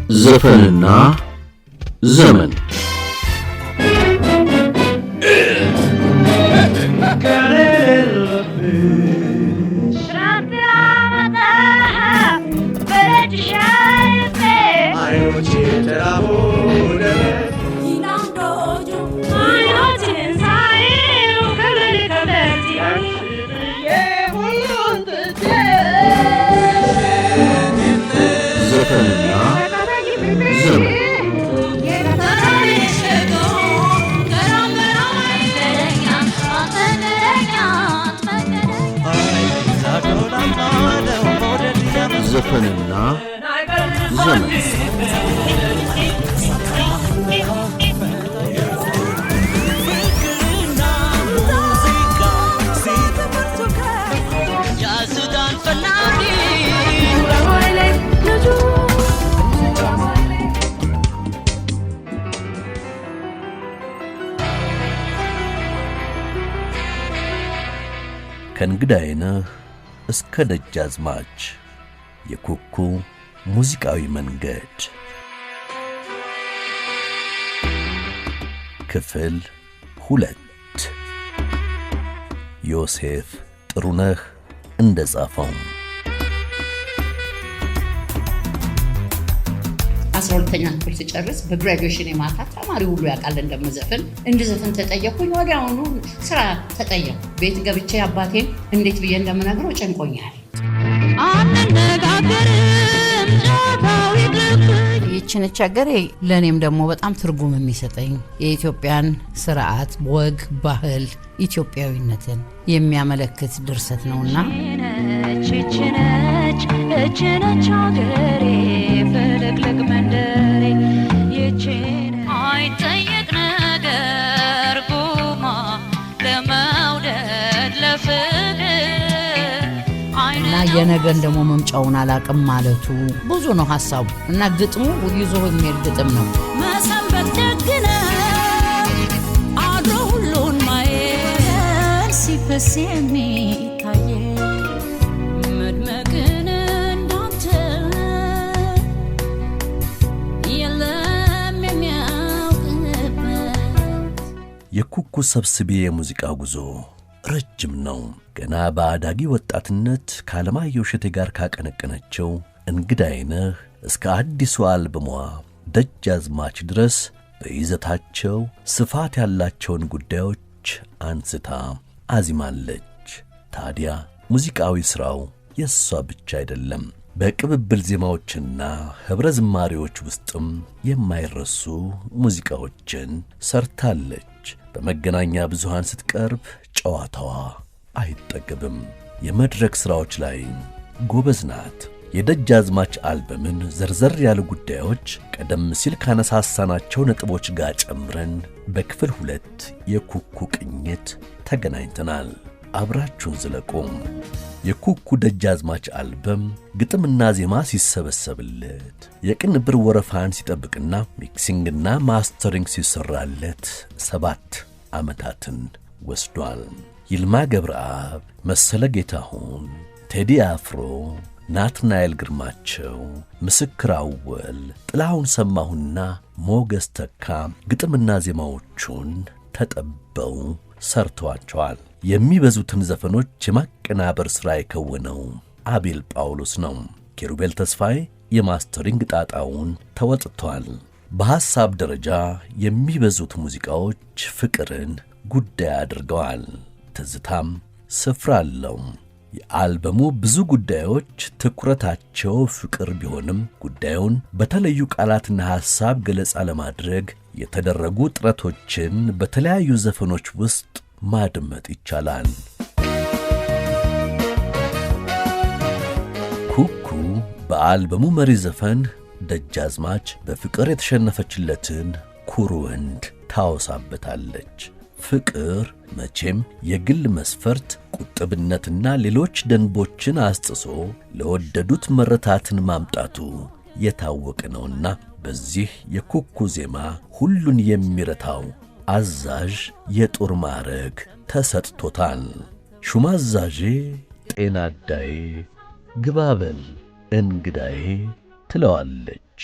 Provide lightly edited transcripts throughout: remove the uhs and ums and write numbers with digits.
ዘፈንና ዘመን ዘፈንና ዘመን ከእንግዳይነህ እስከ ደጃዝማች የኩኩ ሙዚቃዊ መንገድ ክፍል 2 ዮሴፍ ጥሩነህ እንደጻፈው 12ኛ ክፍል ሲጨርስ በግራጁዌሽን የማታ ተማሪ ሁሉ ያውቃል እንደምዘፍን እንድዘፍን ተጠየቅኩኝ። ወዲያውኑ ስራ ተጠየቅኩ። ቤት ገብቼ አባቴን እንዴት ብዬ እንደምነግረው ጨንቆኛል። ይህች ሀገሬ ለእኔም ደግሞ በጣም ትርጉም የሚሰጠኝ የኢትዮጵያን ስርዓት፣ ወግ፣ ባህል፣ ኢትዮጵያዊነትን የሚያመለክት ድርሰት ነውና እችነች ሀገሬ ፍልቅልቅ መንደሬ አይጠየቅ ነገር ቁማ ለመውደድ ለፍቅር እና የነገን ደግሞ መምጫውን አላቅም ማለቱ ብዙ ነው ሀሳቡ እና ግጥሙ ይዞ የሚሄድ ግጥም ነው። መሰንበት ደግነ አድሮ ሁሉን ማየት ሲፈስ የሚታየ መድመቅን እንዳንተ የለም የሚያውቅበት። የኩኩ ሰብስቤ የሙዚቃ ጉዞ ረጅም ነው። ገና በአዳጊ ወጣትነት ከዓለማየሁ እሸቴ ጋር ካቀነቀነችው እንግዳይነህ እስከ አዲሱ አልበሟ ደጃዝማች ድረስ በይዘታቸው ስፋት ያላቸውን ጉዳዮች አንስታ አዚማለች። ታዲያ ሙዚቃዊ ሥራው የእሷ ብቻ አይደለም። በቅብብል ዜማዎችና ኅብረ ዝማሬዎች ውስጥም የማይረሱ ሙዚቃዎችን ሰርታለች። በመገናኛ ብዙሃን ስትቀርብ ጨዋታዋ አይጠገብም። የመድረክ ሥራዎች ላይ ጎበዝ ናት። የደጃዝማች አልበምን ዘርዘር ያሉ ጉዳዮች ቀደም ሲል ካነሳሳናቸው ነጥቦች ጋር ጨምረን በክፍል 2 የኩኩ ቅኝት ተገናኝተናል። አብራችሁን ዝለቁም። የኩኩ ደጃዝማች አልበም ግጥምና ዜማ ሲሰበሰብለት የቅንብር ወረፋን ሲጠብቅና ሚክሲንግና ማስተሪንግ ሲሰራለት 7 ዓመታትን ወስዷል። ይልማ ገብረአብ፣ መሰለ ጌታሁን፣ ቴዲ አፍሮ፣ ናትናኤል ግርማቸው፣ ምስክር አወል፣ ጥላሁን ሰማሁና ሞገስ ተካ ግጥምና ዜማዎቹን ተጠበው ሰርተዋቸዋል። የሚበዙትን ዘፈኖች የማቀናበር ሥራ የከወነው አቤል ጳውሎስ ነው። ኪሩቤል ተስፋዬ የማስተሪንግ ጣጣውን ተወጥቷል። በሐሳብ ደረጃ የሚበዙት ሙዚቃዎች ፍቅርን ጉዳይ አድርገዋል። ትዝታም ስፍራ አለው። የአልበሙ ብዙ ጉዳዮች ትኩረታቸው ፍቅር ቢሆንም ጉዳዩን በተለዩ ቃላትና ሐሳብ ገለጻ ለማድረግ የተደረጉ ጥረቶችን በተለያዩ ዘፈኖች ውስጥ ማድመጥ ይቻላል። ኩኩ በአልበሙ መሪ ዘፈን ደጃዝማች በፍቅር የተሸነፈችለትን ኩሩ ወንድ ታወሳበታለች። ፍቅር መቼም የግል መስፈርት ቁጥብነትና ሌሎች ደንቦችን አስጥሶ ለወደዱት መረታትን ማምጣቱ የታወቀ ነውና በዚህ የኩኩ ዜማ ሁሉን የሚረታው አዛዥ የጦር ማዕረግ ተሰጥቶታል። ሹም አዛዤ ጤናዳዬ ግባበል እንግዳዬ ትለዋለች።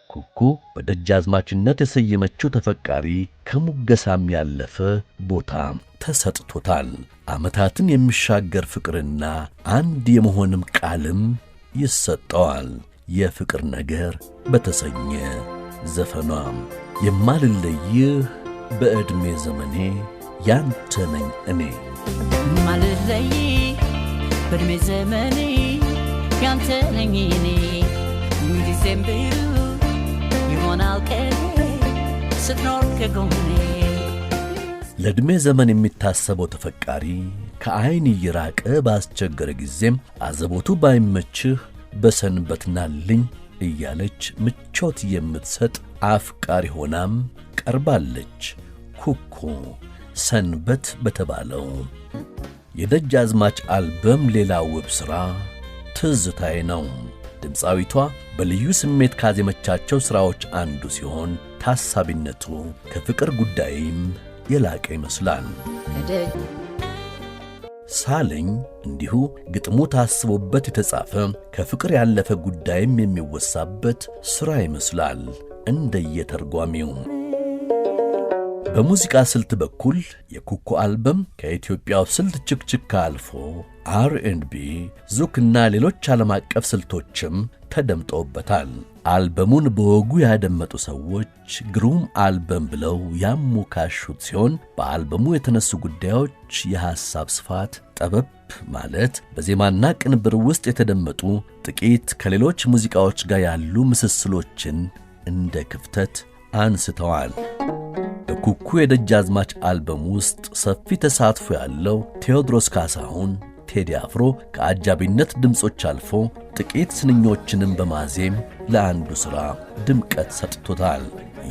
ኩኩ በደጃዝማችነት የሰየመችው ተፈቃሪ ከሙገሳም ያለፈ ቦታ ተሰጥቶታል። ዓመታትን የሚሻገር ፍቅርና አንድ የመሆንም ቃልም ይሰጠዋል። የፍቅር ነገር በተሰኘ ዘፈኗም የማልለይህ በዕድሜ ዘመኔ ያንተ ነኝ እኔ ማልለይ በዕድሜ ዘመኔ ያንተ ነኝ እኔ ጊዜም ብሩ ይሆናል ቀኔ ስትኖር ከጎኔ። ለዕድሜ ዘመን የሚታሰበው ተፈቃሪ ከዐይን እየራቀ ባስቸገረ ጊዜም አዘቦቱ ባይመችህ በሰንበትናልኝ እያለች ምቾት የምትሰጥ አፍቃሪ ሆናም ቀርባለች። ኩኩ ሰንበት በተባለው የደጃዝማች አልበም ሌላ ውብ ሥራ ትዝታዬ ነው። ድምፃዊቷ በልዩ ስሜት ካዜመቻቸው ሥራዎች አንዱ ሲሆን ታሳቢነቱ ከፍቅር ጉዳይም የላቀ ይመስላል። ሳለኝ እንዲሁ ግጥሙ ታስቦበት የተጻፈ ከፍቅር ያለፈ ጉዳይም የሚወሳበት ሥራ ይመስላል እንደየተርጓሚው። በሙዚቃ ስልት በኩል የኩኩ አልበም ከኢትዮጵያው ስልት ችክችካ አልፎ R&B፣ ዙክና ሌሎች ዓለም አቀፍ ስልቶችም ተደምጠውበታል። አልበሙን በወጉ ያደመጡ ሰዎች ግሩም አልበም ብለው ያሞካሹት ሲሆን በአልበሙ የተነሱ ጉዳዮች የሐሳብ ስፋት ጠበብ ማለት በዜማና ቅንብር ውስጥ የተደመጡ ጥቂት ከሌሎች ሙዚቃዎች ጋር ያሉ ምስስሎችን እንደ ክፍተት አንስተዋል። በኩኩ የደጃዝማች አልበም ውስጥ ሰፊ ተሳትፎ ያለው ቴዎድሮስ ካሳሁን ቴዲ አፍሮ ከአጃቢነት ድምጾች አልፎ ጥቂት ስንኞችንም በማዜም ለአንዱ ሥራ ድምቀት ሰጥቶታል።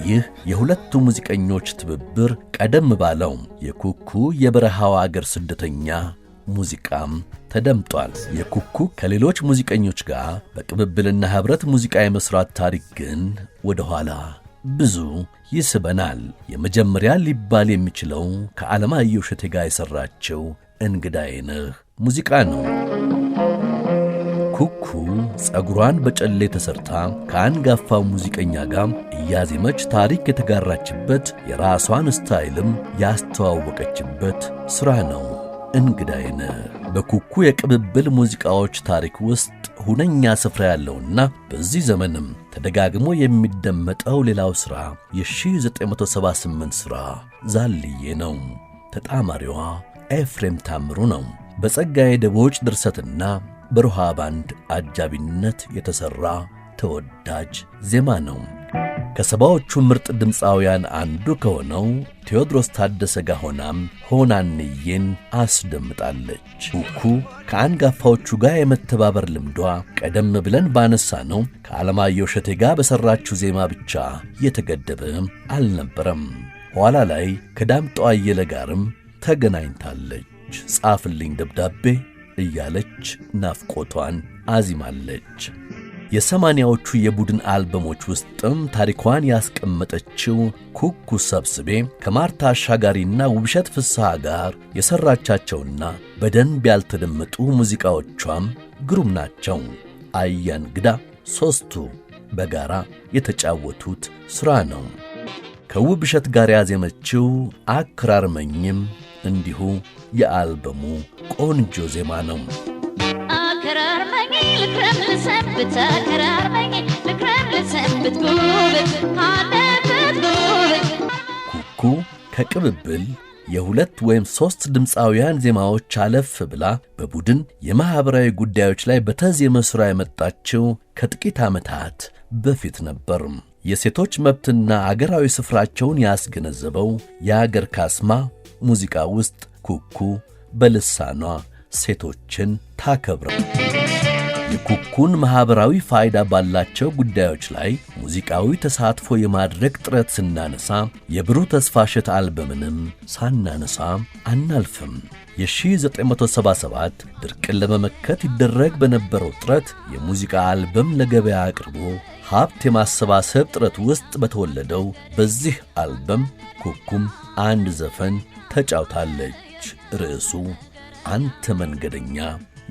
ይህ የሁለቱ ሙዚቀኞች ትብብር ቀደም ባለው የኩኩ የበረሃው አገር ስደተኛ ሙዚቃም ተደምጧል። የኩኩ ከሌሎች ሙዚቀኞች ጋር በቅብብልና ኅብረት ሙዚቃ የመሥራት ታሪክ ግን ወደ ኋላ ብዙ ይስበናል። የመጀመሪያ ሊባል የሚችለው ከዓለማየሁ እሸቴ ጋር የሠራቸው እንግዳዬ ነህ ሙዚቃ ነው። ኩኩ ጸጉሯን በጨሌ ተሰርታ ከአንጋፋው ሙዚቀኛ ጋር እያዜመች ታሪክ የተጋራችበት የራሷን ስታይልም ያስተዋወቀችበት ሥራ ነው እንግዳዬ ነህ። በኩኩ የቅብብል ሙዚቃዎች ታሪክ ውስጥ ሁነኛ ስፍራ ያለውና በዚህ ዘመንም ተደጋግሞ የሚደመጠው ሌላው ሥራ የ1978 ሥራ ዛልዬ ነው። ተጣማሪዋ ኤፍሬም ታምሩ ነው። በጸጋዬ ደቦጭ ድርሰትና በሮሃ ባንድ አጃቢነት የተሠራ ተወዳጅ ዜማ ነው። ከሰባዎቹ ምርጥ ድምፃውያን አንዱ ከሆነው ቴዎድሮስ ታደሰ ጋር ሆናም ሆናንዬን አስደምጣለች። ኩኩ ከአንጋፋዎቹ ጋር የመተባበር ልምዷ ቀደም ብለን ባነሳ ነው ከዓለማየሁ እሸቴ ጋር በሠራችው ዜማ ብቻ የተገደበ አልነበረም። ኋላ ላይ ከዳምጠው አየለ ጋርም ተገናኝታለች። ጻፍልኝ ደብዳቤ እያለች ናፍቆቷን አዚማለች። የሰማንያዎቹ የቡድን አልበሞች ውስጥም ታሪኳን ያስቀመጠችው ኩኩ ሰብስቤ ከማርታ አሻጋሪና ውብሸት ፍስሐ ጋር የሠራቻቸውና በደንብ ያልተደመጡ ሙዚቃዎቿም ግሩም ናቸው። አያን ግዳ ሦስቱ በጋራ የተጫወቱት ሥራ ነው። ከውብሸት ጋር ያዜመችው አክራርመኝም እንዲሁ የአልበሙ ቆንጆ ዜማ ነው። አከራርመኝ ልክረም ልሰንብት አከራርመኝ ልክረም ልሰንብት ጉብት አለበት ጉብት። ኩኩ ከቅብብል የሁለት ወይም ሦስት ድምፃውያን ዜማዎች አለፍ ብላ በቡድን የማኅበራዊ ጉዳዮች ላይ በተዜመ ሥራ የመጣችው ከጥቂት ዓመታት በፊት ነበር። የሴቶች መብትና አገራዊ ስፍራቸውን ያስገነዘበው የአገር ካስማ ሙዚቃ ውስጥ ኩኩ በልሳኗ ሴቶችን ታከብረው። የኩኩን ማኅበራዊ ፋይዳ ባላቸው ጉዳዮች ላይ ሙዚቃዊ ተሳትፎ የማድረግ ጥረት ስናነሳ የብሩህ ተስፋ እሸት አልበምንም ሳናነሳ አናልፍም። የ1977 ድርቅን ለመመከት ይደረግ በነበረው ጥረት የሙዚቃ አልበም ለገበያ አቅርቦ ሀብት የማሰባሰብ ጥረት ውስጥ በተወለደው በዚህ አልበም ኩኩም አንድ ዘፈን ተጫውታለች። ርዕሱ አንተ መንገደኛ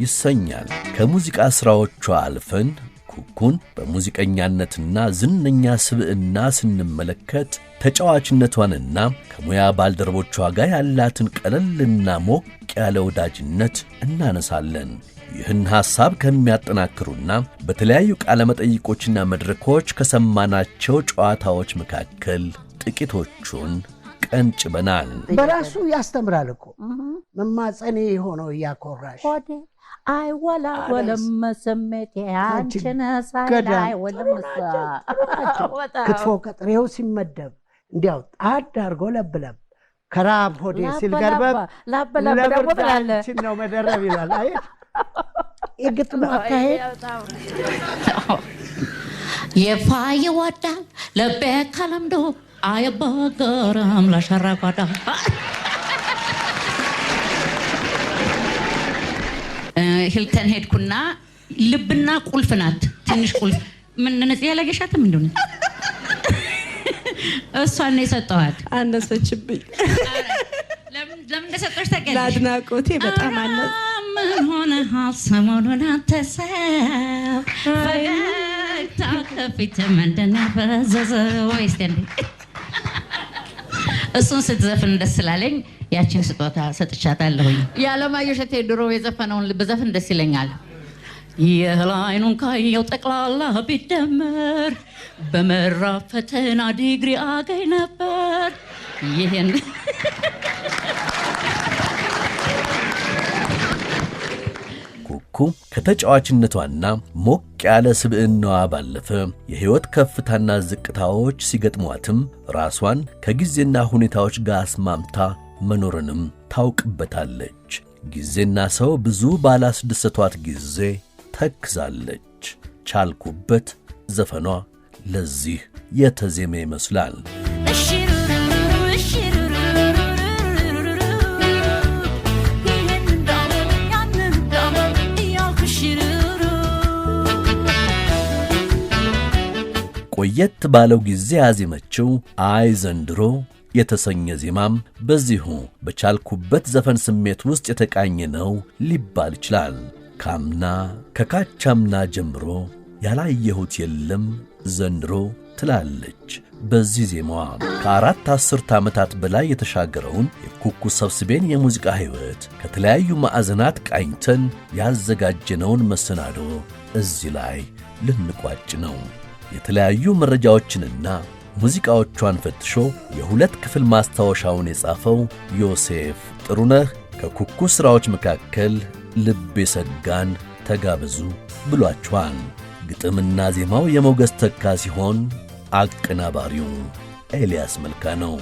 ይሰኛል። ከሙዚቃ ሥራዎቿ አልፈን ኩኩን በሙዚቀኛነትና ዝነኛ ስብዕና ስንመለከት ተጫዋችነቷንና ከሙያ ባልደረቦቿ ጋር ያላትን ቀለልና ሞቅ ያለ ወዳጅነት እናነሳለን። ይህን ሐሳብ ከሚያጠናክሩና በተለያዩ ቃለ መጠይቆችና መድረኮች ከሰማናቸው ጨዋታዎች መካከል ጥቂቶቹን ቀንጭበናል። በራሱ ያስተምራል እኮ መማጸኔ ሆነው እያኮራሽ አይወላወልም ስሜቴ አንቺን ሳይ ወለምሳ ክትፎ ቀጥሬው ሲመደብ እንዲያው ጣድ አድርጎ ለብለብ ከራብ ሆዴ ሲል ገርበብ ለብርዳችን ነው መደረብ ይላል። አይ የግጥም አካሄድ የፋይ ወዳል ለቤ ካለምዶ አይበገርም ለሸረጓዳ ሂልተን ሄድኩና ልብና ቁልፍ ናት ትንሽ ቁልፍ ምን ነጽ ያለገሻትም እንደሆነ እሷን ነው የሰጠኋት። አነሰችብኝ። ለምን እንደሰጠሽ ታውቂያለሽ? ለአድናቆቴ በጣም አነሰ። ምን ሆነ ሰሞኑን አንተ ሰው ፈገግታ ከፊት ምንድን ነው ፈዘዘው? ወይስ እንዴ እሱን ስትዘፍን ደስ ስላለኝ ያችን ስጦታ ሰጥቻታለሁኝ። የዓለማየሁ እሸቴ ድሮ የዘፈነውን በዘፈን ደስ ይለኛል። የላይኑን ካየው ጠቅላላ ቢደመር በምዕራፍ ፈተና ዲግሪ አገኝ ነበር። ይህን ኩኩ ከተጫዋችነቷና ሞቅ ያለ ስብዕናዋ ባለፈ የሕይወት ከፍታና ዝቅታዎች ሲገጥሟትም ራሷን ከጊዜና ሁኔታዎች ጋር አስማምታ መኖርንም ታውቅበታለች። ጊዜና ሰው ብዙ ባላስደሰቷት ጊዜ ተክዛለች። ቻልኩበት ዘፈኗ ለዚህ የተዜመ ይመስላል። ቆየት ባለው ጊዜ ያዜመችው አይ ዘንድሮ የተሰኘ ዜማም በዚሁ በቻልኩበት ዘፈን ስሜት ውስጥ የተቃኘ ነው ሊባል ይችላል። ካምና ከካቻምና ጀምሮ ያላየሁት የለም ዘንድሮ ትላለች። በዚህ ዜማዋ ከ4 አስርት ዓመታት በላይ የተሻገረውን የኩኩ ሰብስቤን የሙዚቃ ሕይወት ከተለያዩ ማዕዘናት ቃኝተን ያዘጋጀነውን መሰናዶ እዚህ ላይ ልንቋጭ ነው። የተለያዩ መረጃዎችንና ሙዚቃዎቿን ፈትሾ የ2 ክፍል ማስታወሻውን የጻፈው ዮሴፍ ጥሩነህ ከኩኩ ሥራዎች መካከል ልብ የሰጋን ተጋበዙ ብሏቸዋል። ግጥምና ዜማው የሞገስ ተካ ሲሆን አቀናባሪው ኤልያስ መልካ ነው።